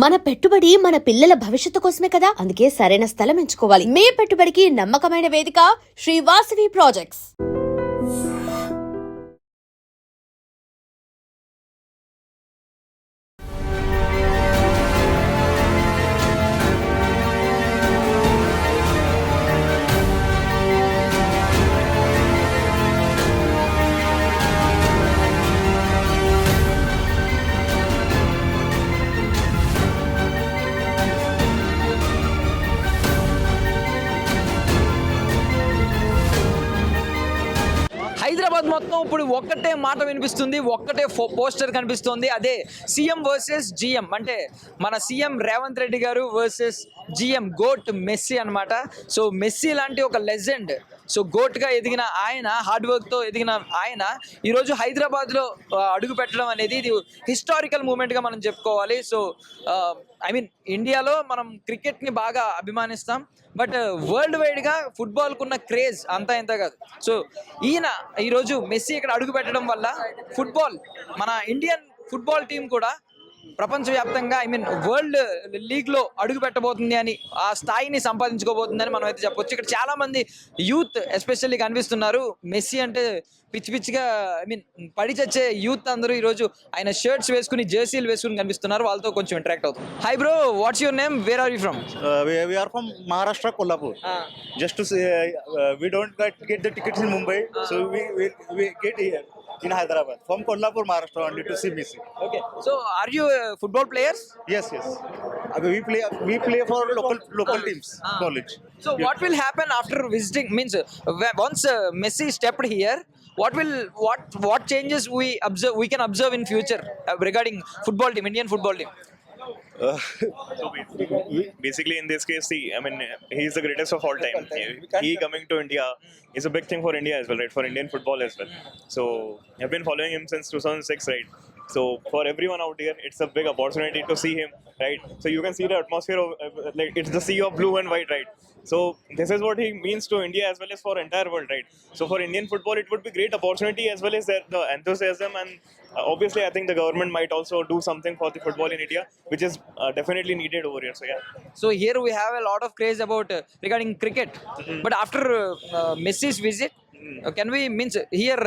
మన పెట్టుబడి మన పిల్లల భవిష్యత్తు కోసమే కదా, అందుకే సరైన స్థలం ఎంచుకోవాలి. మీ పెట్టుబడికి నమ్మకమైన వేదిక శ్రీ వాసవి ప్రాజెక్ట్స్. హైదరాబాద్ మొత్తం ఇప్పుడు ఒక్కటే మాట వినిపిస్తుంది, ఒక్కటే పోస్టర్ కనిపిస్తుంది. అదే సీఎం వర్సెస్ జిఎం. అంటే మన సీఎం రేవంత్ రెడ్డి గారు వర్సెస్ జిఎం గోట్ మెస్సీ అన్నమాట. సో మెస్సీ లాంటి ఒక లెజెండ్, సో గోట్గా ఎదిగిన ఆయన, హార్డ్ వర్క్తో ఎదిగిన ఆయన ఈరోజు హైదరాబాద్లో అడుగు పెట్టడం అనేది ఇది హిస్టారికల్ మూమెంట్గా మనం చెప్పుకోవాలి. సో ఇండియాలో మనం క్రికెట్ని బాగా అభిమానిస్తాం, బట్ వరల్డ్ వైడ్గా ఫుట్బాల్కు ఉన్న క్రేజ్ అంతా ఇంత కాదు. సో ఈరోజు మెస్సీ ఇక్కడ అడుగు పెట్టడం వల్ల ఫుట్బాల్, మన ఇండియన్ ఫుట్బాల్ టీం కూడా ప్రపంచవ్యాప్తంగా వరల్డ్ లీగ్లో అడుగు పెట్టబోతుంది అని, ఆ స్థాయిని సంపాదించుకోబోతుందని మనం అయితే చెప్పొచ్చు. ఇక్కడ చాలా మంది యూత్ ఎస్పెషల్లీ కనిపిస్తున్నారు. మెస్సీ అంటే పిచ్చి పిచ్చిగా పడి చచ్చే యూత్ అందరూ ఈరోజు ఆయన షర్ట్స్ వేసుకుని, జెర్సీలు వేసుకుని కనిపిస్తున్నారు. వాళ్ళతో కొంచెం ఇంటరాక్ట్ అవుతాం. Hi bro, what's your name, where are you from? We are from Maharashtra, Kolhapur. Just to say, we don't get the tickets in Mumbai, so we get here in Hyderabad. From Kolhapur, Maharashtra only to see Messi. Okay, so are you football players? Yes. We play for local teams, college. So what will happen after visiting? Means once Messi stepped here, what changes we can observe in future regarding football team, Indian football team? So basically, in this case, see, he's the greatest of all time. He coming to India is a big thing for India as well, right? For Indian football as well. So I've been following him since 2006, right? So for everyone out here, it's a big opportunity to see him, right? So you can see the atmosphere of like it's the sea of blue and white, right? So this is what he means to India as well as for entire world, right? So for Indian football, it would be great opportunity as well as the enthusiasm, and obviously I think the government might also do something for the football in India, which is definitely needed over here. So yeah. So here we have a lot of craze about regarding cricket, but after Messi's visit, can we means here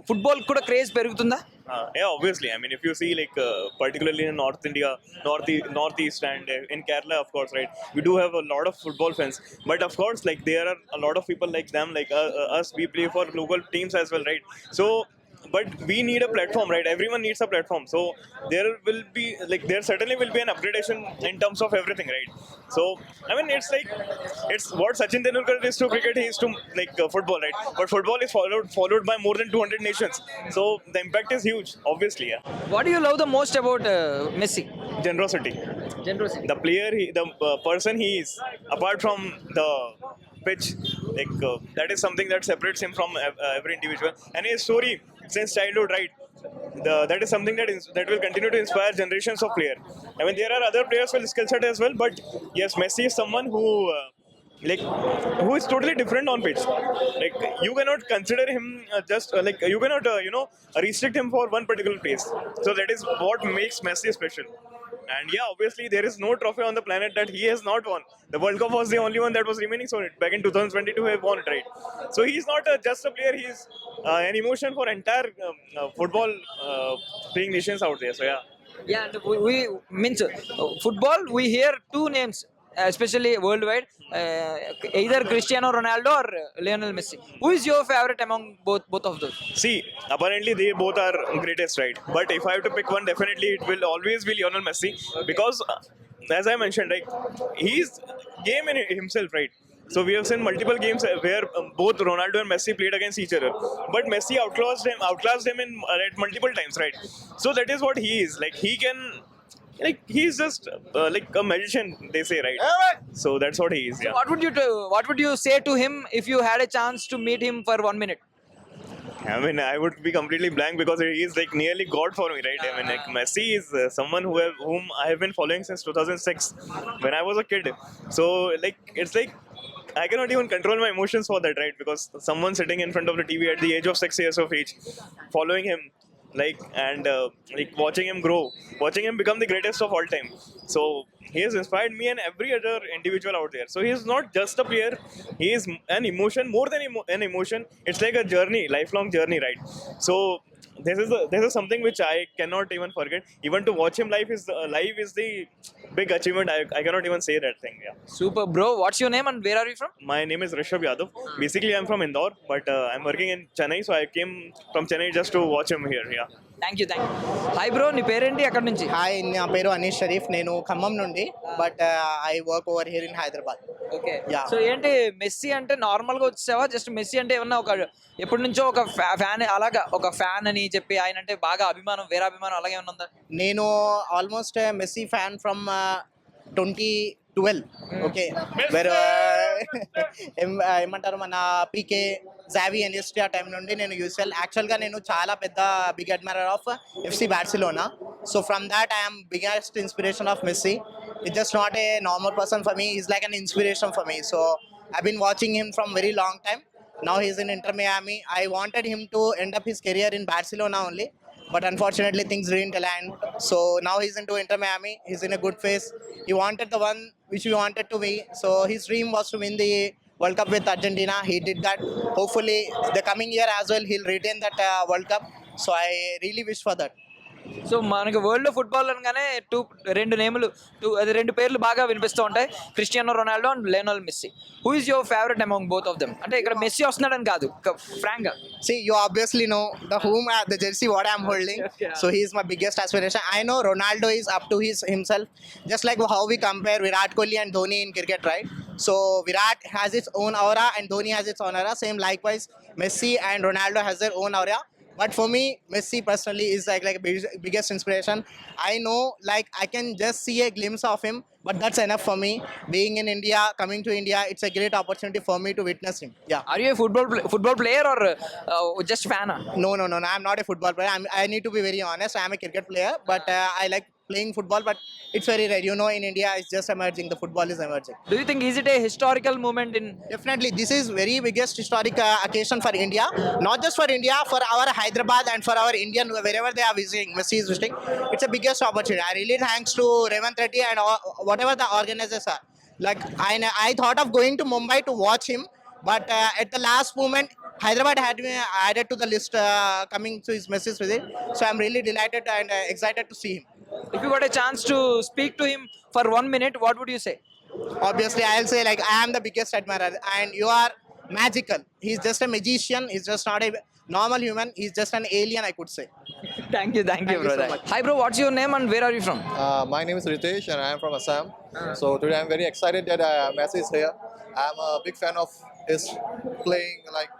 football kuda craze perugutunda? Yeah, obviously. If you see like particularly in North India, Northeast, and in Kerala, of course, right, we do have a lot of football fans. But of course, like there are a lot of people like them, like us. We play for local teams as well, right? So. But we need a platform, right? Everyone needs a platform. So there certainly will be an upgradation in terms of everything, right? So it's what Sachin Tendulkar is to cricket, he is to football, right? But football is followed by more than 200 nations. So the impact is huge, obviously. Yeah. What do you love the most about Messi? Generosity. The player, the person he is, apart from the pitch, that is something that separates him from every individual. And his story since childhood, right? That is something that will continue to inspire generations of players. There are other players with skill set as well, but yes, Messi is someone who is totally different on pitch. You cannot consider him you cannot restrict him for one particular place. So that is what makes Messi special. And yeah, obviously there is no trophy on the planet that he has not won. The World Cup was the only one that was remaining, so back in 2022 he won it, right? So he's not just a player, he's an emotion for entire football playing nations out there. So yeah. And we means football, we hear two names, especially worldwide, either Cristiano Ronaldo or Lionel Messi. Who is your favorite among both of those? See, apparently they both are greatest, right? But if I have to pick one, definitely it will always be Lionel Messi. Okay. Because as I mentioned, he's game in himself, right? So we have seen multiple games where both Ronaldo and Messi played against each other, but Messi outclassed him in at multiple times, right? So that is what he is. He can. He's just like a magician, they say, right? So that's what he is. Yeah. So what would you say to him if you had a chance to meet him for 1 minute? I would be completely blank because he is nearly God for me, right? Messi is someone whom I have been following since 2006 when I was a kid. So it's I cannot even control my emotions for that, right? Because someone sitting in front of the TV at the age of 6 years of age, following him, like watching him grow, watching him become the greatest of all time. So he has inspired me and every other individual out there. So he is not just a player; he is an emotion, more than an emotion. It's like a journey, lifelong journey, right? So this is something which I cannot even forget. Even to watch him live is the big achievement. I cannot even say that thing. Yeah. Super, bro. What's your name and where are you from? My name is Rishabh Yadav. Basically, I'm from Indore, but I'm working in Chennai, so I came from Chennai just to watch him here. Yeah. Thank you. Hi bro, నీ పేరేంటి, ఎక్కడి నుంచి? Hi, నా పేరు అనీష్ షరీఫ్. నేను ఖమ్మం నుండి, but I work over here in Hyderabad. Okay. Yeah. So ఏంటి, Messi అంటే నార్మల్ గా వచ్చావా? జస్ట్ మెస్సీ అంటే ఏమన్నా ఒక ఎప్పటి నుంచో ఒక ఫ్యాన్, అలాగా ఒక ఫ్యాన్ అని చెప్పి ఆయన అంటే బాగా అభిమానం, వేరే అభిమానం అలాగే ఏమన్నా ఉందా? నేను almost Messi fan from 2012. Okay, వేరే ఏమంటారు, మన పీకే జావీ ఎన్ఎస్టీ ఆ టైం నుండి నేను యూస్ఎల్. యాక్చువల్గా నేను చాలా పెద్ద big admirer of FC Barcelona. So from that I'm biggest inspiration of Messi. It's just not a normal person for me, is like an inspiration for me. So I been watching him from very long time. Now he's in Inter Miami. I wanted him to end up his career in Barcelona only, but unfortunately things didn't align. So now he's into Inter Miami. He's in a good phase. He wanted the one which we wanted to be. So his dream was to win the World Cup with Argentina. He did that. Hopefully the coming year as well he'll retain that World Cup. So I really wish for that. సో మనకి world football అనగానే రెండు పేర్లు బాగా వినిపిస్తూ ఉంటాయి, Cristiano Ronaldo and Lionel Messi. Who is your favourite among both of them? అంటే ఇక్కడ మెస్సీ వస్తున్నాడని కాదు, ఫ్రాంక్ గా. See, you obviously know the jersey what I'm holding. Yeah. So he is my biggest aspiration. I know Ronaldo is up to himself, just like how we compare Virat Kohli and Dhoni in cricket, right? So Virat has its own aura and Dhoni has its own aura. Same likewise, Messi and Ronaldo has their own aura. But for me, Messi personally is like biggest inspiration. I know, like I can just see a glimpse of him, but that's enough for me. Being in India, coming to India, it's a great opportunity for me to witness him. Yeah. Are you football player are just ఫ్యానా? No. I'm not a football player. I need to be very honest. I'm a cricket player, but I like playing football. But it's very rare. You know, in India, it's just emerging. The football is emerging. Do you think is it a historical moment in? Definitely, this is very biggest historic occasion for India. Not just for India, for our Hyderabad and for our Indian wherever they are visiting. Messi is visiting. It's a biggest opportunity. I really thanks to Revanth Reddy and whatever the organizers are. Like I thought of going to Mumbai to watch him, but at the last moment, Hyderabad had been added to the list coming to his Messi's visit. So I'm really delighted and excited to see him. If you got a chance to speak to him for 1 minute, what would you say? Obviously, I'll say like I am the biggest admirer, and you are magical. He's just a magician. He's just not a normal human. He's just an alien, I could say. Thank you, Thank you so brother. much. Hi, bro. What's your name and where are you from? My name is Ritesh and I am from Assam. So today I'm very excited that Messi is here. I'm a big fan of his playing. Like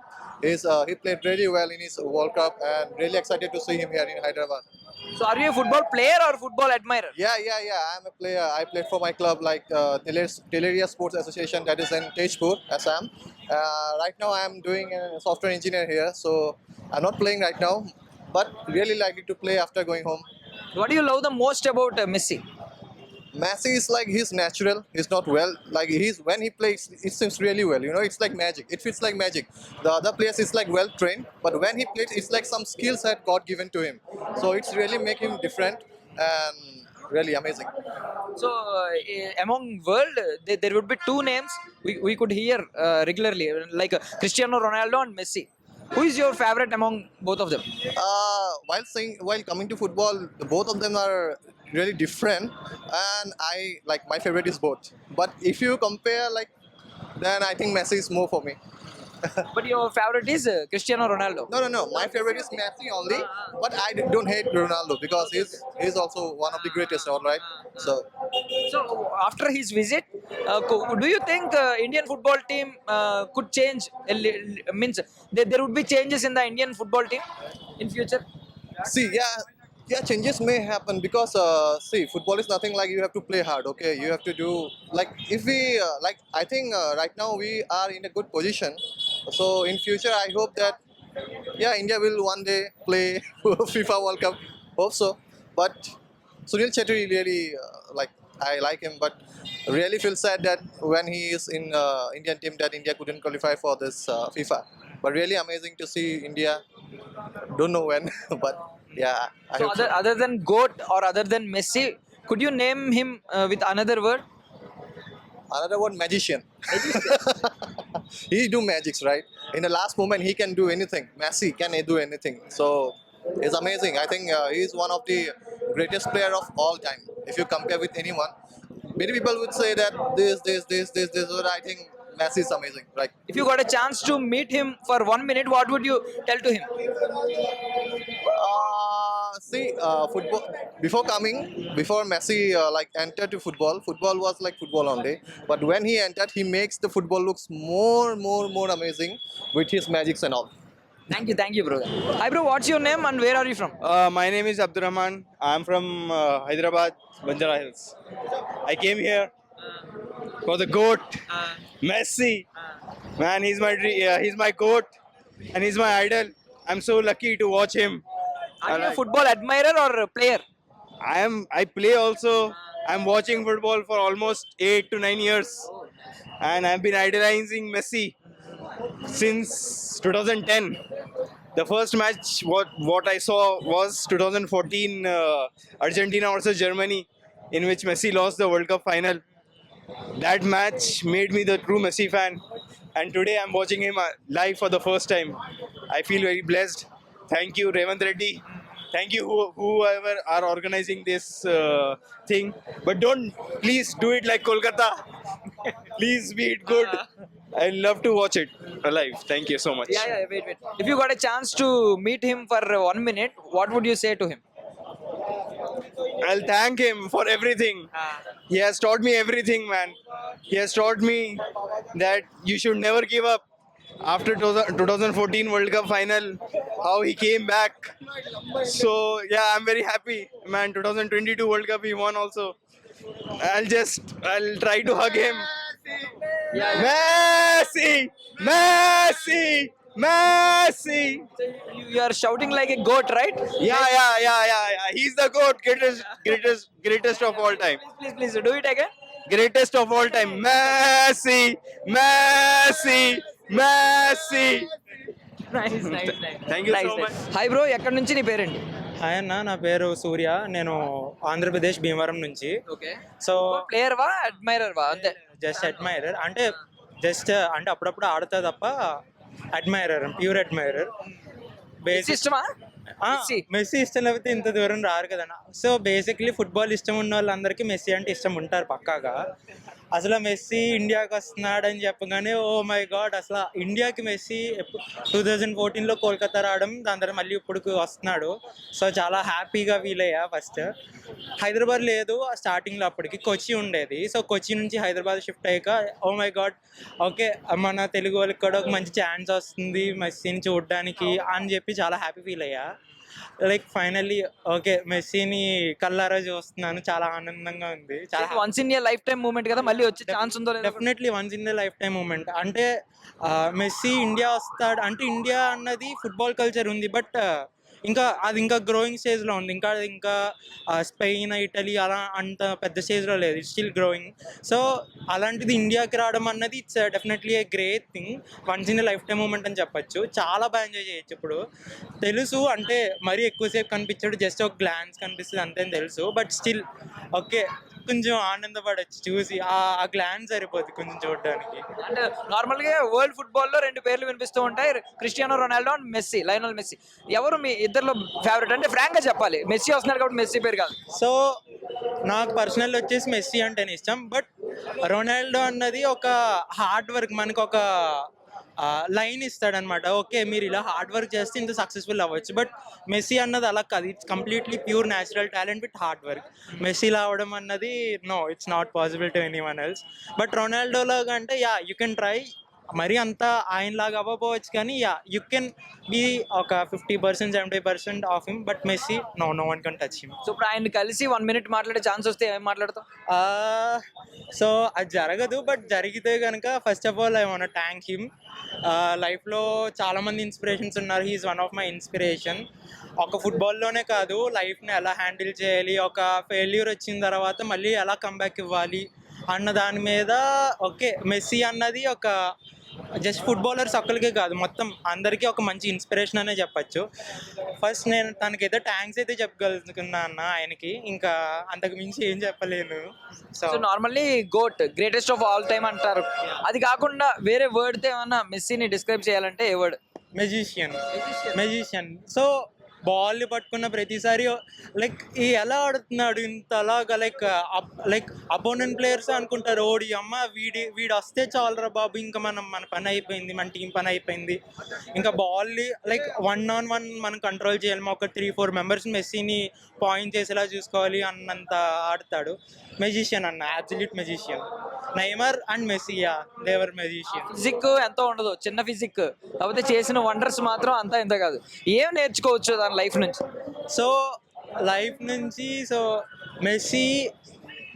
he played really well in his World Cup, and really excited to see him here in Hyderabad. So, are you a football player or football admirer? Yeah. I'm a player. I played for my club, like Teleria Sports Association, that is in Tejpur, Assam. Right now I'm doing a software engineer here, so I'm not playing right now, but really likely to play after going home. What do you love the most about Messi? Messi is like, he's natural. He's not well. Like when he plays, it seems really well. You know, it's like magic. It feels like magic. The other players is like well trained, but when he plays, it's like some skills that God given to him. So it's really making him different and really amazing. So, among world, there would be two names we could hear regularly, like Cristiano Ronaldo and Messi. Who is your favorite among both of them? While coming to football, both of them are really different, and I like, my favorite is both. But if you compare, like, then I think Messi is more for me. But your favorite is Cristiano Ronaldo. No. My favorite is Messi only, but I don't hate Ronaldo because he's also one of the greatest, all right? So After his visit, do you think Indian football team could change? Means there would be changes in the Indian football team in future? see, yeah, changes may happen because see, football is nothing like you have to play hard. Okay, you have to do, like, if we like, I think right now we are in a good position. So in future, I hope that India will one day play FIFA World Cup. Hope so. But Sunil Chetty really I like him, but really feel sad that when he is in Indian team that India couldn't qualify for this FIFA. But really amazing to see India. Don't know when, but Yeah, I So hope so. other than GOAT or other than Messi, could you name him with another word? Another one, magician. He do magics, right? In the last moment, he can do anything. Messi can do anything. So it's amazing. I think he is one of the greatest player of all time. If you compare with anyone, many people would say that this. But I think Messi is amazing. Like, If you got a chance to meet him for 1 minute, what would you tell to him? football before Messi like entered to football. Football was like football only. But when he entered, he makes the football looks more amazing with his magics and all. Thank you, bro. Hi, bro. What's your name and where are you from? My name is Abdurrahman. I'm from Hyderabad, Banjara Hills. I came here for the goat, Messi. Man, he's my goat, and he's my idol. I'm so lucky to watch him. Are you a football admirer or a player? I play also. I'm watching football for almost 8 to 9 years, and I've been idolizing Messi since 2010. The first match what I saw was 2014 Argentina versus Germany, in which Messi lost the World Cup final. That match made me the true Messi fan, and today I'm watching him live for the first time. I feel very blessed. Thank you, Revant Reddy. Thank you, whoever are organizing this thing. But please do it like Kolkata. Please be it good. I love to watch it live. Thank you so much. Wait. If you got a chance to meet him for 1 minute, what would you say to him? I'll thank him for everything. He has taught me everything, man. He has taught me that you should never give up. After 2014 World Cup final, how he came back. So yeah, I'm very happy, man. 2022 World Cup he won also. I'll try to hug him. Messi, Messi, Messi. You are shouting like a goat, right? Yeah. He's the GOAT, greatest of all time. Please do it again. Greatest of all time. Messi, Messi, Messi. Nice. Thank you so much. Hi bro, ఎక్కడి నుంచి నీ పేరేంటి? Hi అన్న, నా పేరు సూర్య. నేను ఆంధ్రప్రదేశ్ భీమవరం నుంచి. Okay. So player వా అడ్మైరర్ వా? అంతే. జస్ట్ అడ్మైరర్, అంటే అప్పుడప్పుడు ఆడుతా తప్ప అడ్మైరర్, ప్యూర్ అడ్మైరర్. బేసిక్ ఇష్టమా? మెస్సీ ఇష్టం లేకపోతే ఇంత దూరం రారు కదన్న. సో బేసిక్లీ ఫుట్బాల్ ఇష్టం ఉన్న వాళ్ళందరికీ మెస్సీ అంటే ఇష్టం ఉంటారు పక్కాగా. అసలు మెస్సీ ఇండియాకి వస్తున్నాడు అని చెప్పగానే ఓ మై గాడ్, అసలు ఇండియాకి మెస్సీ 2014లో కోల్కతా రావడం, దాని తర్వాత మళ్ళీ ఇప్పుడు వస్తున్నాడు. సో చాలా హ్యాపీగా ఫీల్ అయ్యా. ఫస్ట్ హైదరాబాద్ లేదు స్టార్టింగ్లో, అప్పటికి కొచ్చి ఉండేది. సో కొచ్చి నుంచి హైదరాబాద్ షిఫ్ట్ అయ్యాక ఓ మై గాడ్, ఓకే మన తెలుగు వాళ్ళకి కూడా ఒక మంచి ఛాన్స్ వస్తుంది మెస్సీని చూడడానికి అని చెప్పి చాలా హ్యాపీ ఫీల్ అయ్యా. లైక్ ఫైనల్లీ ఓకే మెస్సీని కళ్ళారా చూస్తున్నాను, చాలా ఆనందంగా ఉంది. చాలా once in a life time moment కదా, మళ్ళీ వచ్చే ఛాన్స్ ఉందో లేదో? Definitely once in the life time moment. అంటే మెస్సీ ఇండియా వస్తాడు అంటే, ఇండియా అన్నది ఫుట్బాల్ కల్చర్ ఉంది, బట్ ఇంకా గ్రోయింగ్ స్టేజ్లో ఉంది. ఇంకా స్పెయిన్, ఇటలీ అలా అంత పెద్ద స్టేజ్లో లేదు, ఇట్స్ స్టిల్ గ్రోయింగ్. సో అలాంటిది ఇండియాకి రావడం అన్నది it's definitely a great thing, once in life time moment అని చెప్పొచ్చు. చాలా బాగా ఎంజాయ్ చేయొచ్చు. ఇప్పుడు తెలుసు అంటే మరీ ఎక్కువసేపు కనిపించాడు, జస్ట్ ఒక గ్లాన్స్ కనిపిస్తుంది అంతే తెలుసు, బట్ స్టిల్ ఓకే కొంచెం ఆనందపడచ్చు చూసి. ఆ గ్లాన్స్ సరిపోద్ది కొంచెం చూడడానికి. అంటే నార్మల్ గా వరల్డ్ ఫుట్బాల్ లో 2 పేర్లు వినిపిస్తూ ఉంటాయి, Cristiano Ronaldo and Messi, Lionel Messi. ఎవరు మీ ఇద్దరిలో ఫేవరెట్? అంటే ఫ్రాంక్ గా చెప్పాలి, మెస్సీ వస్తున్నాడు కాబట్టి మెస్సీ పేరు కాదు. సో నాకు పర్సనల్ వచ్చేసి మెస్సీ అంటేనే ఇష్టం, బట్ రొనాల్డో అన్నది ఒక హార్డ్ వర్క్, మనకు ఒక లైన్ ఇస్తాడనమాట. ఓకే మీరు ఇలా హార్డ్ వర్క్ చేస్తే ఇంత సక్సెస్ఫుల్ అవ్వచ్చు, బట్ మెస్సీ అన్నది అలా కాదు, it's completely pure natural talent with hard work. మెస్సీలా అవడం అన్నది no, it's not possible to anyone else. But రొనాల్డోలాగా అంటే యా యూ కెన్ ట్రై, మరీ అంతా ఆయనలాగా అవ్వకపోవచ్చు కానీ యా యూ కెన్ బీ ఒక 50% 70% of him, but Messi no one can touch him. So ఇప్పుడు ఆయన కలిసి 1 minute మాట్లాడే ఛాన్స్ వస్తే ఏం మాట్లాడతావు? సో అది జరగదు, బట్ జరిగితే కనుక first of all I want thank him. లైఫ్లో చాలామంది ఇన్స్పిరేషన్స్ ఉన్నారు, he is one of my inspiration. ఒక ఫుట్బాల్లోనే కాదు, లైఫ్ని ఎలా హ్యాండిల్ చేయాలి, ఒక ఫెయిల్యూర్ వచ్చిన తర్వాత మళ్ళీ ఎలా కంబ్యాక్ ఇవ్వాలి అన్న దాని మీద ఓకే మెస్సీ అన్నది ఒక జస్ట్ ఫుట్బాలర్స్ ఒక్కరికే కాదు, మొత్తం అందరికీ ఒక మంచి ఇన్స్పిరేషన్ అనే చెప్పచ్చు. ఫస్ట్ నేను తనకైతే థ్యాంక్స్ అయితే చెప్పగలుగుతున్నా అన్న ఆయనకి, ఇంకా అంతకు మించి ఏం చెప్పలేను. So so normally GOAT greatest of all time అంటారు. అది కాకుండా వేరే వర్డ్తో ఏమన్నా మెస్సీని డిస్క్రైబ్ చేయాలంటే ఏ వర్డ్? మెజిషియన్. సో బాల్ పట్టుకున్న ప్రతిసారి లైక్ ఎలా ఆడుతున్నాడు ఇంతలాగా, లైక్ అపోనెంట్ ప్లేయర్స్ అనుకుంటారు ఓడి అమ్మ వీడు వస్తే చాలరా బాబు, ఇంకా మన పని అయిపోయింది, మన టీం పని అయిపోయింది. ఇంకా బాల్ లైక్ 1-on-1 మనం కంట్రోల్ చేయాలి, ఒక 3-4 మెంబర్స్ మెస్సీని పాయింట్ చేసేలా చూసుకోవాలి అన్నంత ఆడతాడు. మెజిషియన్ అన్న, absolute magician. Neymar and Messi, they are magician. Physique ఎంతో ఉండదు, చిన్న ఫిజిక్, కాకపోతే చేసిన వండర్స్ మాత్రం అంతా ఇంత కాదు. ఏం నేర్చుకోవచ్చు దాని లైఫ్ నుంచి? సో మెస్సీ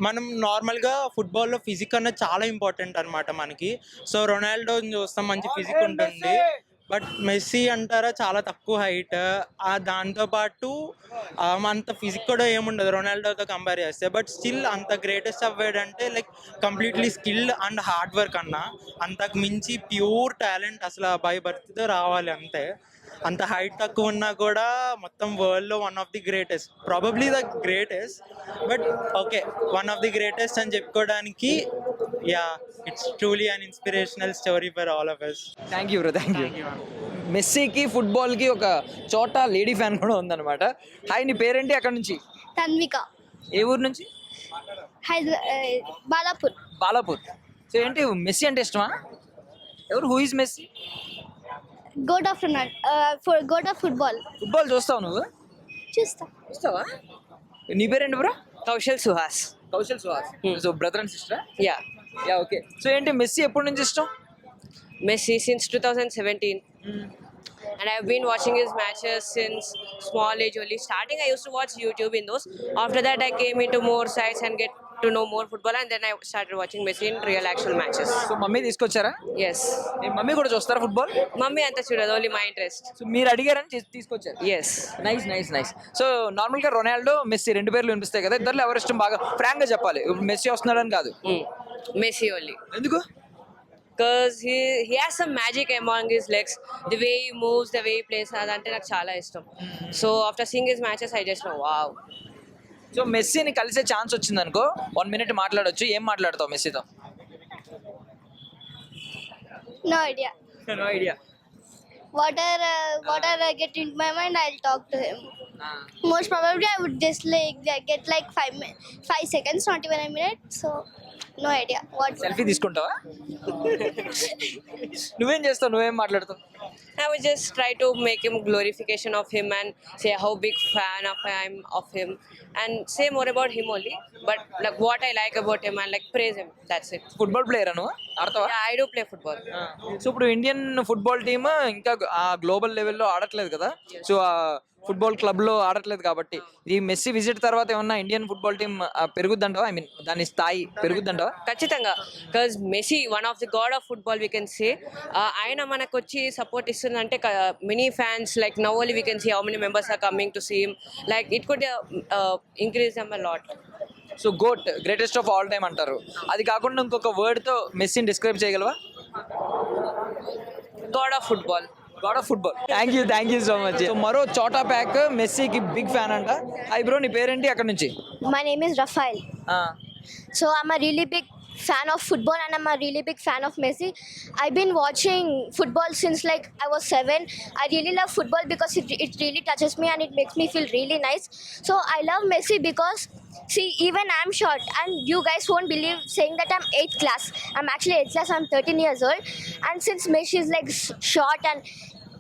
మనం నార్మల్గా ఫుట్బాల్లో ఫిజిక్ అన్నది చాలా ఇంపార్టెంట్ అనమాట మనకి. సో రొనాల్డోని చూస్తాం, మంచి ఫిజిక్ ఉంటుంది. బట్ మెస్సీ అంటారా చాలా తక్కువ హైట్, దాంతోపాటు అంత ఫిజిక్ కూడా ఏముండదు రొనాల్డోతో కంపేర్ చేస్తే. బట్ స్టిల్ అంత గ్రేటెస్ట్ అవ్వాడంటే like completely skill and hard work అన్న, అంతకు మించి ప్యూర్ టాలెంట్ అసలు బై బర్త్తో రావాలి అంతే. అంత హైట్ తక్కువ ఉన్నా కూడా మొత్తం వరల్డ్లో one of the greatest, probably the greatest. But okay, one of the greatest అని చెప్పుకోవడానికి it's truly an inspirational story for all of us. Thank you bro, thank you. మెస్సీకి ఫుట్బాల్కి ఒక చోట లేడీ ఫ్యాన్ కూడా ఉందన్నమాట. హాయ్, నీ పేరేంటి? అక్కడ నుంచి? తన్విక, ఏ ఊరు నుంచి? బాలాపూర్. బాలాపూర్. సో ఏంటి మెస్సీ అంటే ఇష్టమా? ఎవరు? Who is Messi? God of god of football. Football చూస్తావు నువ్వు? చూస్తావా? నీ పేరేంటి bro? Kaushal Suhas. Kaushal Suhas. So brother and sister? Yeah. Okay. So ఏంటి మెస్సీ ఎప్పటి నుంచి ఇష్టం? Messi since 2017. And I've been watching his matches since small age only. Starting I used to watch YouTube in those. After that I came into more sites and get to know more football, and then I started watching Messi in real actual matches. So mummy తీసుకొచ్చారా? Yes. మీ mummy కూడా చూస్తారా football? Mummy anta chudadu, only my interest. So మీరు అడిగారని తీసుకొచ్చారు? Yes. Nice. So నార్మల్గా Ronaldo, messy రెండు పేర్లు వినిపిస్తాయి కదా, ఇద్దరు ఎవరు ఇష్టం బాగా? ఫ్రాంక్ గా చెప్పాలి, ఇప్పుడు మెస్సీ వస్తున్నాడని కాదు. Messi only. ఎందుకు? Because he has some magic among his legs, the way he moves, the way he plays, adante నాకు చాలా ఇష్టం. So after seeing his matches I just know wow. So మెస్సీని కలిసే ఛాన్స్ వచ్చింది అనుకో, 1 minute మాట్లాడొచ్చు, ఏం మాట్లాడతావు మెస్సీతో? No idea. No idea. Whatever I get into my mind, I'll talk to him. Most probably I would just get like 5 seconds, not even a minute. So no idea. What? Selfie తీసుకుంటావా? నువ్వేం చేస్తావు? నువ్వేం మాట్లాడతావు? I would just try to make him glorification of him and say how big fan I am of him and say more about him only, but like what I like about him and like praise him. That's it. Football player నువ్వు? ఆడతావా? Yeah, I do play football. So ఇప్పుడు Indian football team ఇంకా ఆ global లెవెల్లో ఆడట్లేదు కదా, so ఆ football club లో ఆడట్లేదు కాబట్టి ఈ మెస్సీ విజిట్ తర్వాత ఏమన్నా ఇండియన్ ఫుట్బాల్ టీమ్ పెరుగుద్దంటావా? ఐ మీన్ దాని స్థాయి పెరుగుద్దంటావా? ఖచ్చితంగా, because Messi one of the god of football we can say. ఆయన మనకు వచ్చి సపోర్ట్ ఇస్తుందంటే many fans like now only we can see how many members are coming to see him, like it could increase them a lot. So goat greatest of all time అంటారు, అది కాకుండా ఇంకొక word తో మెస్సీని describe చేయగలవా? God of football. God of football. Thank you so much. So మరో చోటా pack మెస్సీకి big fan అంట. హై బ్రో, నీ పేరేంటి? అక్కడ నుంచి? My name is Rafael. So I'm a really big fan of football and I'm a really big fan of Messi. I've been watching football since like I was 7. I really love football because it really touches me and it makes me feel really nice. So I love Messi because see, even I'm short and you guys won't believe saying that I'm 8th class. I'm actually 8th class, I'm 13 years old, and since Messi is like short and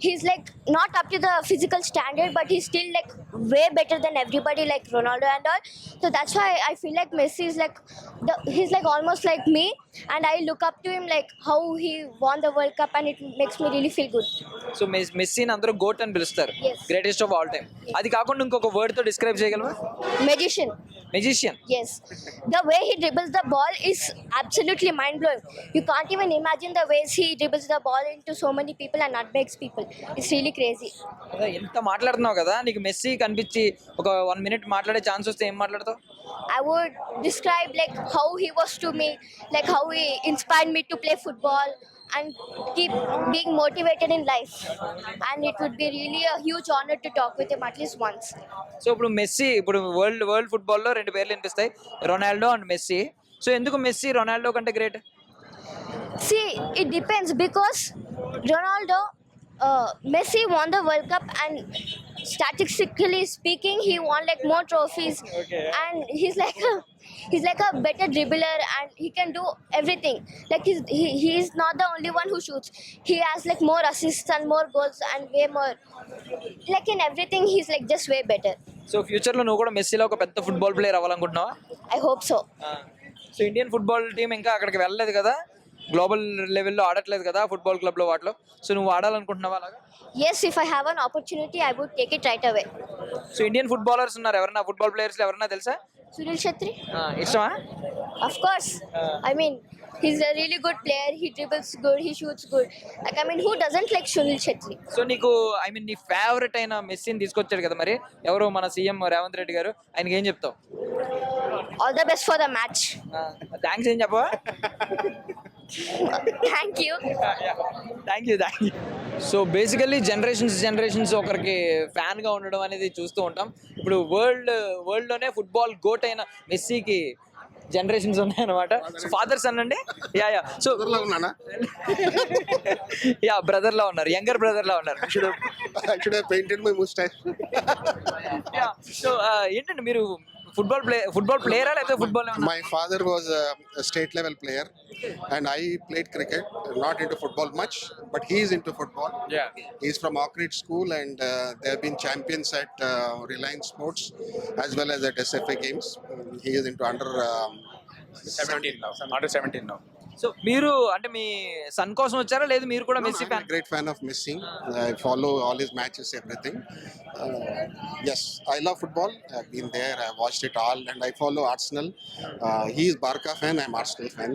he's like not up to the physical standard, but he's still like way better than everybody like Ronaldo and all. So that's why I feel like Messi is like he's like almost like me, and I look up to him like how he won the World Cup, and it makes me really feel good. So మెస్సీని అందరూ goat అని పిలుస్తారు, Yes. Greatest of all time. అది కాకుండా ఇంకొక word తో describe చేయగలవా? Magician. Magician. Yes, the way he dribbles the ball is absolutely mind-blowing. You can't even imagine the ways he dribbles the ball into so many people and nutmegs people. It's really crazy. ఎంత మాట్లాడుతున్నావు కదా, నీకు messy కనిపించి ఒక 1 minute మాట్లాడే chance వస్తే ఏం మాట్లాడతావు? I would describe like how he was to me, like how he inspired me to play football, and keep being motivated in life. And it would be really a huge honor to talk with him at least once. So ఇప్పుడు messy ఇప్పుడు world ఫుట్బాల్లో రెండు పేర్లు వినిపిస్తాయి, Ronaldo and Messi. So ఎందుకు messy Ronaldo కంటే great? See, it depends because Ronaldo, Messi won the World Cup, and statistically speaking, he won like more trophies. And he's like a better dribbler, and he can do everything. Like he is not the only one who shoots. He has like more assists and more goals and way more. Like in everything, he's like just way better. So ఫ్యూచర్లో నువ్వు కూడా మెస్సీలో ఒక పెద్ద football player అవ్వాలనుకుంటున్నావా? I hope so. So Indian football team ఇంకా అక్కడికి వెళ్ళలేదు కదా, గ్లోబల్ లెవెల్లో ఆడట్లేదు కదా ఫుట్బాల్ క్లబ్లో వాటిలో. సో నువ్వు ఆడాలనుకుంటున్నావా అలాగా? Yes, if I have an opportunity, I would take it right away. So Indian footballers ఉన్నారు, ఎవరన్నా ఫుట్బాల్ ప్లేయర్స్ ఎవరన్నా తెలుసా? Sunil Shetty? ఇష్టమా? Of course. I mean, he's a really good player. He dribbles good. He shoots good. Like, I mean, who doesn't like Sunil Shetty? So నీకు నీ favourite అయిన మెస్సీని తీసుకొచ్చాడు కదా, మరి ఎవరు మన సీఎం రేవంత్ రెడ్డి గారు, ఆయనకి ఏం చెప్తావు? All the best for the match. Thanks ఏం చెప్పవా? Thank you. Thank you. So basically generations ఒకరికి ఫ్యాన్గా ఉండడం అనేది చూస్తూ ఉంటాం. ఇప్పుడు వరల్డ్లోనే ఫుట్బాల్ గోట్ అయిన మెస్సీకి జనరేషన్స్ ఉన్నాయన్నమాట. సో ఫాదర్ సన్ అండి. యా సో బ్రదర్ లా ఉన్నారు, యంగర్ బ్రదర్ లా ఉన్నారు. సో ఏంటండి మీరు ఫుట్బాల్ ప్లేయరా లేకపోతే football? My father was a state level player, and I played cricket. Not into football much, but he is into football. Yeah. He's from Oakridge School, and they have been champions at Reliance Sports as well as at SFA Games. He is into under 17 now. Under 17 now. So మీరు అంటే మీ son కోసం వచ్చారా లేదు మీరు కూడా Messi I'm fan? a great fan of Messi. I follow all his matches, everything. Yes, I love football. I've been there. I watched it all, and I follow Arsenal. He is Barca fan. I'm Arsenal fan.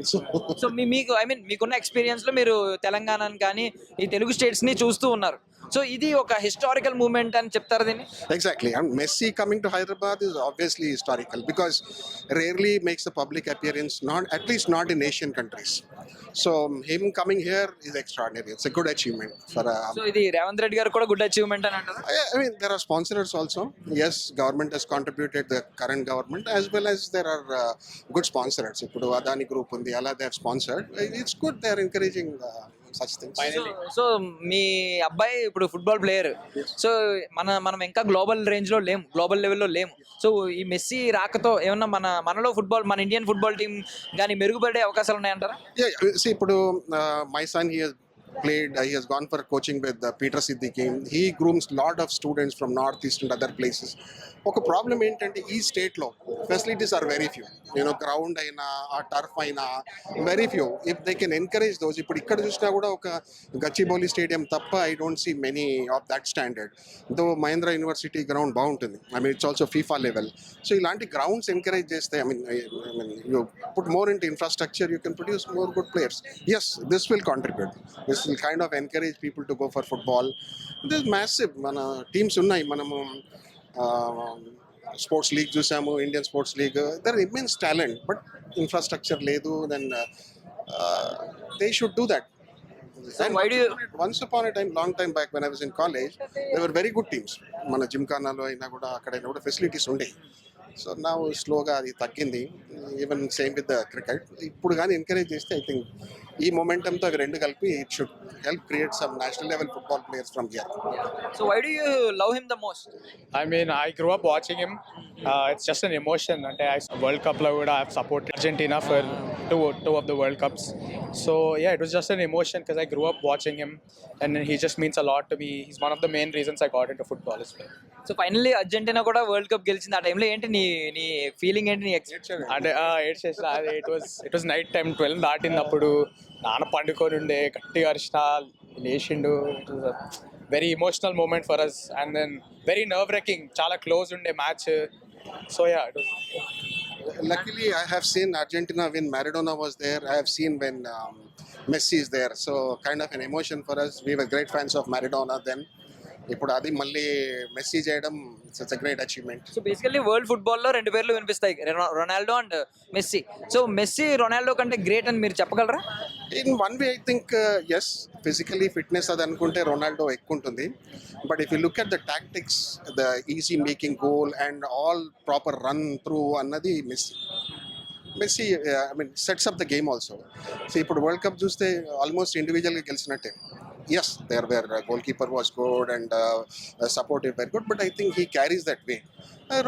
So మీకు మీకున్న experience లో మీరు తెలంగాణని కానీ ఈ Telugu states ని చూస్తూ ఉన్నారు. సో ఇది ఒక హిస్టారికల్ మూమెంట్ అని చెప్తారు దీన్ని? Exactly. And Messi coming to Hyderabad is obviously historical because rarely makes a public appearance, not at least not in Asian countries. So him coming here is extraordinary. It's a good achievement for so ఇది రేవంత్ రెడ్డి గారు కూడా good achievement అని అంటారు. I mean, there are sponsors also. Yes, government has contributed, the current government, as well as there are good sponsors. Ippudu Adani Group undi, ala they have sponsored. It's good. They are encouraging such things. So మీ అబ్బాయి ఇప్పుడు football player. So మనం ఇంకా global range లో లేము, global లెవెల్లో లేము. So ఈ మెస్సీ రాకతో ఏమన్నా మనలో ఫుట్బాల్, మన ఇండియన్ ఫుట్బాల్ టీం కానీ మెరుగుపడే అవకాశాలు ఉన్నాయంటారా? Yeah, see, ippudu my son, he has played, he has gone for coaching with Peter Siddiqui. He grooms lot of students from northeast and other places. ఒక problem ఏంటంటే ఈ స్టేట్లో facilities are very few. Ground అయినా ఆ turf అయినా very few. If they can encourage those. ఇప్పుడు ఇక్కడ చూసినా కూడా ఒక గచ్చిబౌలి స్టేడియం తప్ప I don't see many of that standard. Though Mahindra university ground బాగుంటుంది. It's also FIFA level. So ఇలాంటి గ్రౌండ్స్ ఎంకరేజ్ చేస్తే you put more into infrastructure, you can produce more good players. Yes, this will contribute. This will kind of encourage people to go for football. This massive. మన teams ఉన్నాయి. మనము sports league చూసాము, Indian sports league. There immense talent, but infrastructure లేదు. Then they should do that. Once upon a time, long time back when I was in college, there were very good teams. మన జిమ్ఖానాలో అయినా కూడా అక్కడైనా కూడా facilities ఉండేవి. So నా స్లోగా అది తగ్గింది. Even same with the cricket. ఇప్పుడు కానీ ఎంకరేజ్ చేస్తే ఐ థింక్ ఈ మొమెంటంతో అవి రెండు కలిపి it should help create some national level football players from here. So why do you love him the most? I mean, I grew up watching him. It's just an emotion. And World Cup lo kuda I have supported Argentina for two of the World Cups. So yeah, it was just an emotion because I grew up watching him, and he just means a lot to me. He's one of the main reasons I got into football as well. So finally Argentina కూడా world cup గెలిచింది. ఆ టైంలో ఏంటి నీ feeling ఏంటి, నీ expectation? అంటే it was night time 12 దాటినప్పుడు నాన్న పండుకొని ఉండే, గట్టిగా అరిచిన, లేచిండు. It was a very emotional moment for us, and then very nerve-wracking. చాలా క్లోజ్ ఉండే match. So yeah, it was. Luckily, I have seen Argentina when Maradona was there. I have seen when Messi is there. So kind of an emotion for us. We were great fans of Maradona then. ఇప్పుడు అది మళ్ళీ Messi చేయడం it's great achievement. So basically world ఫుట్బాల్లో రెండు పేర్లు వినిపిస్తాయి, Ronaldo and Messi. So Messi Ronaldo కంటే great అని మీరు చెప్పగలరా? In one way I think yes, physically fitness అది అనుకుంటే రొనాల్డో ఎక్కువ ఉంటుంది. But if you look at the tactics, the easy making goal and all proper run through అన్నది Messi I mean sets up the game also. So ఇప్పుడు world cup almost ఆల్మోస్ట్ ఇండివిజువల్గా గెలిచినట్టే. Yes, their goalkeeper was good and supportive very good, but I think he carries that way.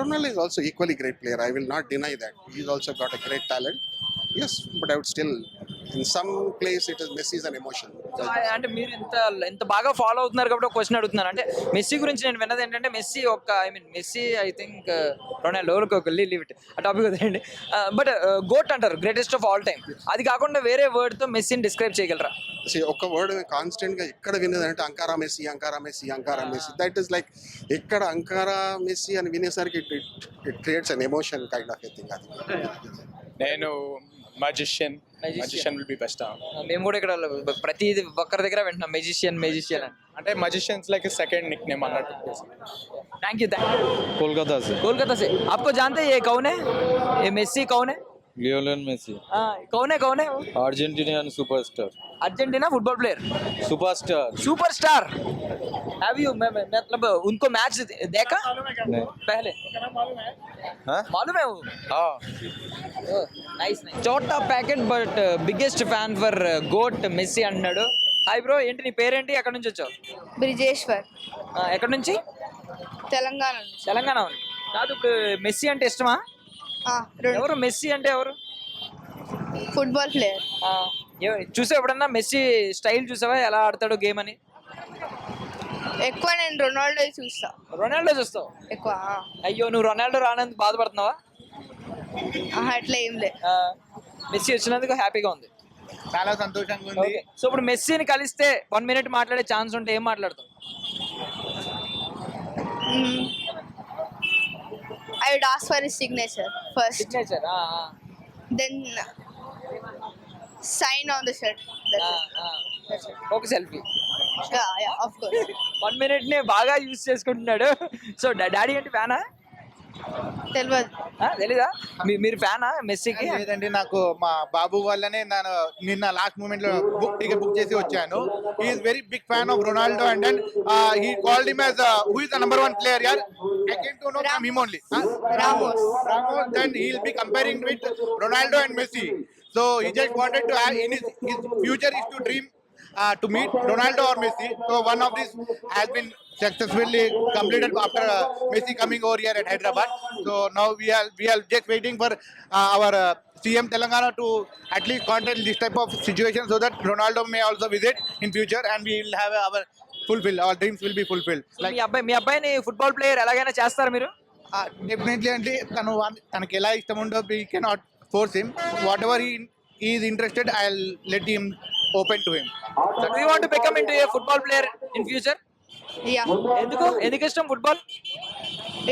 Ronaldo is also equally great player. I will not deny that. He's also got a great talent. Yes, but I would still, in some place, it is Messi's an emotion. అంటే మీరు ఇంత బాగా follow అవుతున్నారు కాబట్టి ఒక question అడుగుతున్నాను. అంటే messy గురించి నేను విన్నది ఏంటంటే Messi I think Ronaldo leave it ఆ టాపిక్ వదిలేండి. బట్ గోట్ అంటారు, గ్రేటెస్ట్ ఆఫ్ ఆల్ టైమ్. అది కాకుండా వేరే వర్డ్తో మెస్సీని డిస్క్రైబ్ చేయగలరా? ఒక వర్డ్ కాన్స్టెంట్ గా ఎక్కడ వినేదంటే Ankara Messi, Ankara Messi, Ankara Messi. That is like ఎక్కడ అంకారా మెస్సీ అని వినేసరికి it creates an emotion kind of thing. అది నేను magician will be best. మేము కూడా ఇక్కడ ప్రతి ఒక్కరి దగ్గర వింటున్నాం మెజిషియన్ అని. అంటే magicians like a second nickname అన్నట్టు. Thank you. कोलकाता से. कोलकाता से आपको जानते हैं ये कौन है? ये मेस्सी कौन है? Lionel Messi. कौन है वो? Argentinian superstar. Argentina football player, superstar. Have you मतलब उनको मैच देखा नहीं. पहले? हाँ? मालूम है वो? हाँ. నైస్. చోటా packet but biggest fan for GOAT Messi అన్నాడు. హాయ్ బ్రో, ఏంటి నీ పేరేంటి, ఎక్కడి నుంచి వచ్చావు? బ్రిజేశ్వర్, ఎక్కడి నుంచి? తెలంగాణ. తెలంగాణ కాదు. ఇప్పుడు మెస్సీ అంటే ఇష్టమా? ఎవరు మెస్సీ అంటే ఎవరు? Football player. చూసావు ఎప్పుడన్నా మెస్సీ స్టైల్ చూసావా, ఎలా ఆడతాడు గేమ్ అని? ఎక్కువ నేను రొనాల్డో చూస్తా. రొనాల్డో చూస్తావు ఎక్కువ. అయ్యో, నువ్వు రొనాల్డో రానందుకు బాధపడుతున్నావా? అట్లా ఏం లే, మెస్సీ వచ్చినందుకు హ్యాపీగా ఉంది, చాలా సంతోషంగా ఉంది. సో ఇప్పుడు మెస్సీని కలిస్తే 1 minute మాట్లాడే ఛాన్స్ ఉంటే ఏం మాట్లాడతావు? I would ask for his signature first. Signature. Then sign on the shirt. That's it. ఒక selfie. Yeah, of course. 1 minute నే బాగా యూజ్ చేసుకుంటున్నాడు. సో డాడీ అంటే ఫ్యానా? తెలియదు. తెలీదా? మీరు ఫ్యానా మెస్సీకి? లేదండి, నాకు మా బాబు వల్లనే నేను నిన్న లాస్ట్ మూమెంట్ లో టికెట్ బుక్ చేసి వచ్చాను. He is very big fan of Ronaldo and then he called him as who is the number 1 player యార్. I came to know from him only. Ramos. Then he will be comparing with Ronaldo and Messi. So he just wanted to have in his future is to dream to meet Ronaldo or Messi. So one of these has been successfully completed after Messi coming over here at Hyderabad. So now we are just waiting for our CM Telangana to at least contact this type of situation so that Ronaldo may also visit in future and we will have our our dreams will be fulfilled. Like మీ అబ్బాయిని football player ఎలాగైనా చేస్తారు మీరు? Definitely అంటే తనకి ఎలా ఇష్టం ఉండో we cannot force him. Whatever he is interested, I'll let him open to him. So do you want to become into a football player in future? Yeah, ఎందుకు ఇష్టం football?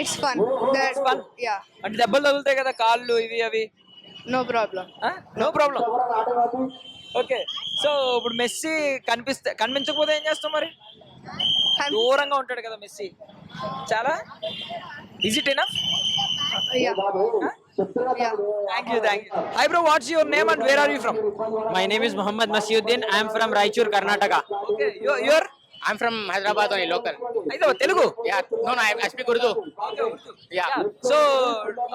it's fun. It's fun. Yeah, అంటే దెబ్బలు తగులుతాయి కదా కాళ్ళు ఇవి అవి? no problem. No problem. Okay, so ఇప్పుడు మెస్సీ కనిపించకపోతే ఏం చేస్తాం మరి? దూరంగా ఉంటాడు కదా మెస్సీ చాలా. Is it enough? Yeah. Thank you. Hi bro, what's your name and where are you from? My name is Muhammad Masiuddin. I am from Raichur, Karnataka. Okay, you're I'm from Hyderabad only, local. Hyderabad, Telugu? Yeah, no, I speak Urdu. Yeah. So,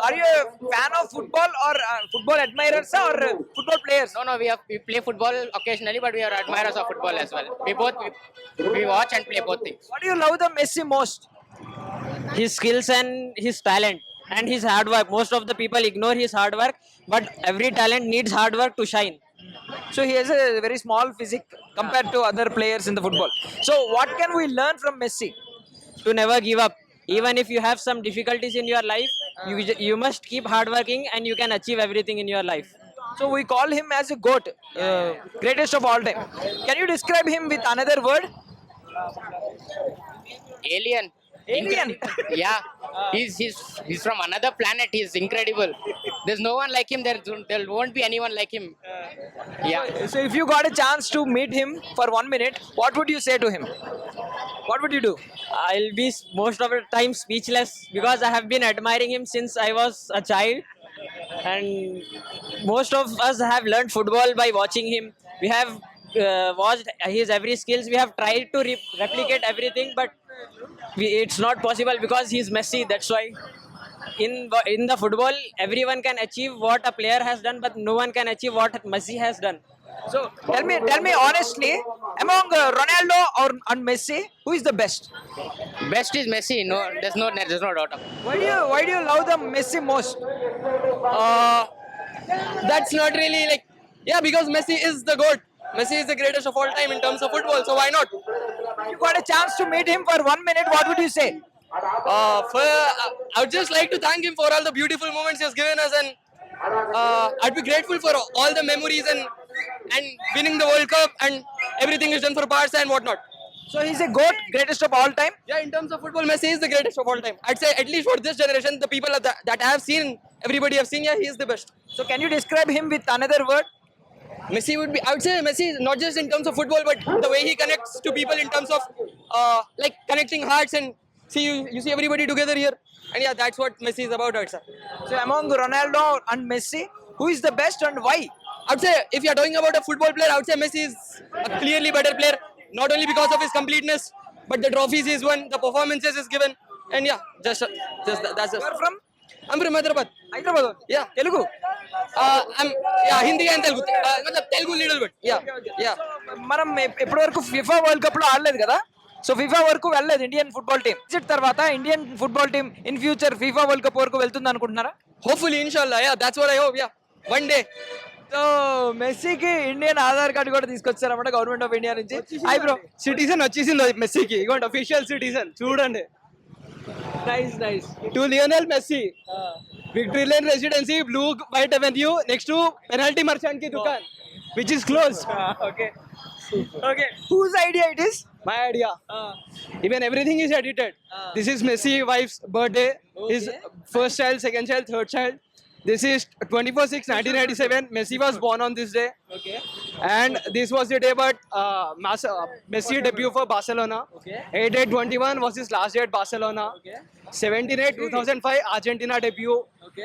are you a fan of football or football admirers or football players? No, we play football occasionally, but we are admirers of football as well. We watch and play both things. What do you love the Messi most? His skills and his talent and his hard work. Most of the people ignore his hard work, but every talent needs hard work to shine. So he has a very small physique compared to other players in the football. So what can we learn from Messi? To never give up. Even if you have some difficulties in your life, you must keep hard working and you can achieve everything in your life. So we call him as a GOAT, greatest of all time. Can you describe him with another word? Alien. Alien. Yeah, he's from another planet. He's incredible. there's no one like him. There won't be anyone like him. Yeah. So if you got a chance to meet him for 1 minute, what would you say to him? What would you do? I'll be most of the time speechless because I have been admiring him since I was a child, and most of us have learned football by watching him. We have watched his every skills. We have tried to replicate everything, but it's not possible because he's Messi. That's why in the football, everyone can achieve what a player has done, but no one can achieve what Messi has done. So tell me honestly, among Ronaldo and Messi, who is the best? Best is Messi. No, there's no doubt. Why do you love the Messi most? That's not really like, yeah, because Messi is the GOAT. Messi is the greatest of all time in terms of football, so why not? If you got a chance to meet him for 1 minute, what would you say? I would just like to thank him for all the beautiful moments he has given us, and I'd be grateful for all the memories and winning the World Cup and everything is done for Barca and whatnot. So he's a GOAT, greatest of all time. Yeah, in terms of football, Messi is the greatest of all time. I'd say at least for this generation, the people that I have seen, everybody have seen, yeah, he is the best. So can you describe him with another word? Messi would be, I would say Messi is not just in terms of football, but the way he connects to people in terms of like connecting hearts, and you see everybody together here, and yeah, that's what Messi is about, I'd say. So among Ronaldo and Messi, who is the best and why? I'd say if you're talking about a football player, I would say Messi is a clearly better player, not only because of his completeness, but the trophies he's won, the performances he's given, and yeah, just that's just. Where from? I'm from Hyderabad. Hyderabad. Yeah. Telugu. I'm Hindi and Telugu. मतलब Telugu little bit. Yeah. మనం ఇప్పటి వరకు FIFA world cup లో ఆడలేదు కదా, so FIFA వరకు వెళ్ళలేదు Indian football team. తర్వాత Indian football team in future FIFA world cup వరకు వెళ్తుంది అనుకుంటున్నారా? Hopefully, inshallah. Yeah, that's what I hope. Yeah, one day. So మెస్సీకి ఇండియన్ ఆధార్ కార్డు కూడా తీసుకొచ్చారన్నమాట గవర్నమెంట్ ఆఫ్ ఇండియా నుంచి. Hi bro. సిటిజన్ వచ్చేసింది మెస్సీకి, ఇగోండి అఫీషియల్ సిటిజన్ చూడండి. Nice. To Lionel Messi, victory lane residency, blue white avenue, next to penalty merchant కి దుకాన్, which is close. Okay. Whose idea it is? My idea. Even everything is edited. This is Messi wife's birthday. His first child, second child, third child. This is 24/6/1997. Messi was born on this day. Okay. And this was the day but Messi debut for Barcelona. 8/8/21 was his last day at Barcelona. 17/8/2005 Argentina debut.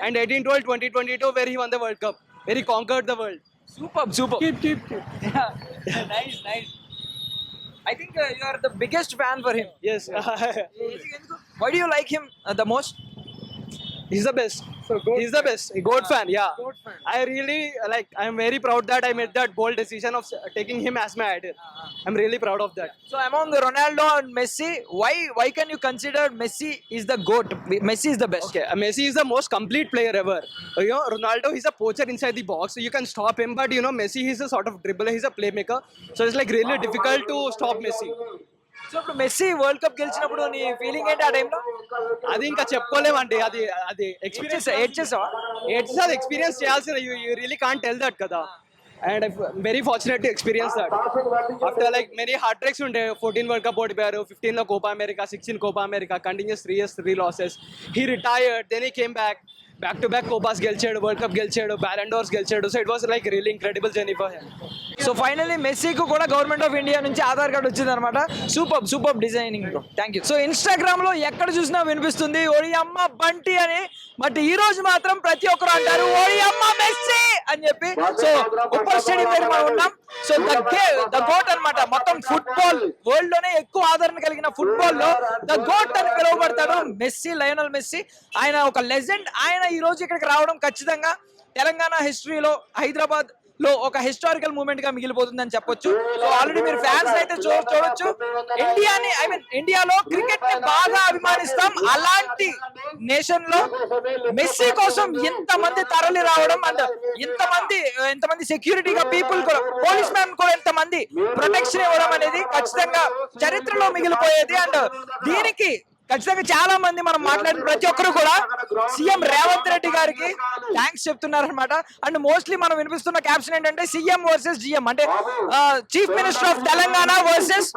And 18/12/2022 where he won the World Cup, where he conquered the world. Super. Keep. Yeah. Nice. I think you are the biggest fan for him. Yes. Why do you like him the most? He's the best. He's the best. A GOAT fan, yeah. GOAT fan. I really I'm very proud that I made that bold decision of taking him as my idol. I'm really proud of that. So among Ronaldo and Messi, why can you consider Messi is the GOAT? Messi is the best. Okay, Messi is the most complete player ever. Ronaldo, he's a poacher inside the box, so you can stop him. But Messi, he's a sort of dribbler. He's a playmaker. So it's like really difficult to stop Messi. So ఇప్పుడు messy world cup గెలిచినప్పుడు నీ feeling ఏంటి ఆ టైంలో? అది ఇంకా చెప్పుకోలేమండి. అది experience అది ఎక్స్పీరియన్స్ చేయాల్సిన, you really can't tell that కదా. And very fortunate to experience that after like many heart breaks ఉండే. 14 వరల్డ్ కప్ ఓడిపోయారు, 15లో Copa America, 16 Copa America, continuous 3 years 3 losses. He retired, then he came back to back Copas గెలిచాడు, world cup గెలిచాడు, Ballon d'Ors గెలిచాడు. So it was like really incredible journey for him. So finally మెస్సీకి కూడా government of India నుంచి Aadhaar card వచ్చింది అనమాట. Super designing bro, thank you. So Instagram లో ఎక్కడ చూసినా వినిపిస్తుంది ఓడి అమ్మ బంటి అని, బట్ ఈ రోజు మాత్రం ప్రతి ఒక్కరు అంటారు ఓడి అమ్మ మెస్సీ అని చెప్పి. సో ఉప్పల్ స్టేడియం దగ్గర మనం ఉన్నాం. సో ద గోట్ అనమాట. మొత్తం ఫుట్బాల్ వరల్డ్ లోనే ఎక్కువ ఆదరణ కలిగిన ఫుట్బాల్ లో ద గోట్ అని పిలువబడతాడు మెస్సీ, లయోనల్ మెస్సీ. ఆయన ఒక లెజెండ్. ఆయన ఈ రోజు ఇక్కడికి రావడం ఖచ్చితంగా తెలంగాణ హిస్టరీలో, హైదరాబాద్ లో ఒక హిస్టారికల్ మూమెంట్ గా మిగిలిపోతుందని చెప్పొచ్చు. సో ఆల్రెడీ మీరు ఫ్యాన్స్ అయితే చూడొచ్చు. ఇండియాలో క్రికెట్ ని బాగా అభిమానిస్తాం. అలాంటి నేషన్ లో మెస్సీ కోసం ఇంతమంది తరలి రావడం అండ్ ఇంతమంది సెక్యూరిటీగా పీపుల్ కూడా, పోలీస్ మ్యాన్ కూడా ఇంతమంది ప్రొటెక్షన్ ఇవ్వడం అనేది ఖచ్చితంగా చరిత్రలో మిగిలిపోయేది. అండ్ దీనికి ఖచ్చితంగా చాలా మంది మనం మాట్లాడిన ప్రతి ఒక్కరు కూడా సీఎం రేవంత్ రెడ్డి గారికి థ్యాంక్స్ చెప్తున్నారు అనమాట. అండ్ మోస్ట్లీ మనం వినిపిస్తున్న క్యాప్షన్ ఏంటంటే సీఎం వర్సెస్ జిఎం, అంటే chief minister of Telangana versus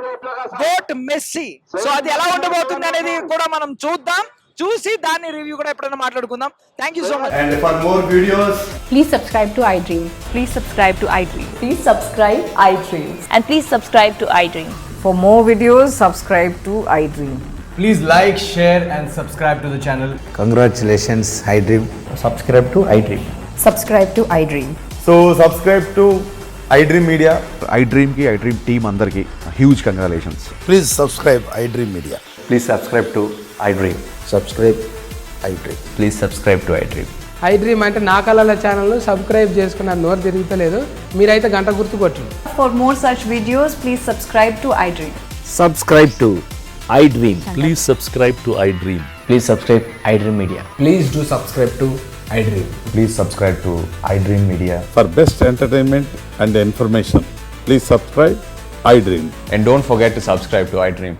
GOAT Messi. So అది ఎలా ఉండబోతుంది అనేది కూడా మనం చూద్దాం. చూసి దాని రివ్యూ కూడా ఎప్పుడైనా మాట్లాడుకుందాం. Thank you so much. And for more videos, Please subscribe to iDream. Please subscribe to iDream. Please subscribe iDream. And please subscribe to iDream. For more videos, subscribe to iDream. Please like, share, and subscribe to the channel. congratulations, iDream. Subscribe to iDream. Subscribe to iDream. So subscribe to iDream Media. iDream ki iDream team andarki huge congratulations. Please subscribe iDream Media. Please subscribe to iDream. Subscribe iDream. Please subscribe to iDream. iDream అంటే నా కళల channel subscribe చేసుకున్న నోరు తిరుగుతలేదు, మీరైతే గంట గుర్తు కొట్టండి. For more such videos, please subscribe to iDream. Subscribe to iDream. Please subscribe to iDream. Please subscribe iDream Media. Please do subscribe to iDream. Please subscribe to iDream Media. For best entertainment and information, please subscribe iDream. And don't forget to subscribe to iDream.